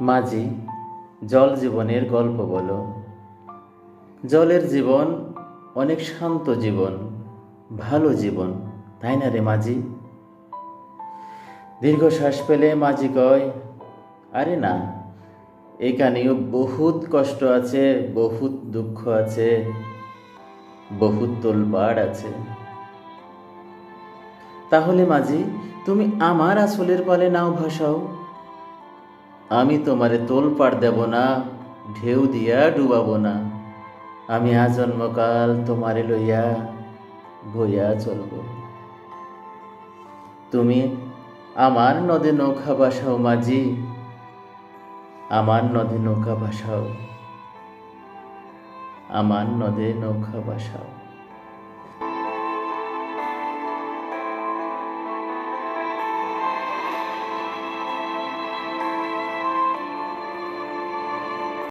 মাঝি, জল জীবনের গল্প বলো। জলের জীবন অনেক শান্ত জীবন, ভালো জীবন, তাই না রে মাঝি? দীর্ঘশ্বাস পেলে মাঝি কয়, আরে না, এখানেও বহুত কষ্ট আছে, বহুত দুঃখ আছে, বহুত তোলপাড় আছে। তাহলে মাঝি, তুমি আমার আসলের পালে নাও ভাসাও। আমি তোমারে তোলপাড় দেব না, ঢেউ দিয়া ডুবাবো না। আমি আজন্মকাল তোমারে লইয়া বইয়া চলব। তুমি আমার নদে নৌকা ভাসাও মাঝি, আমার নদে নৌকা ভাসাও, আমার নদে নৌকা ভাসাও।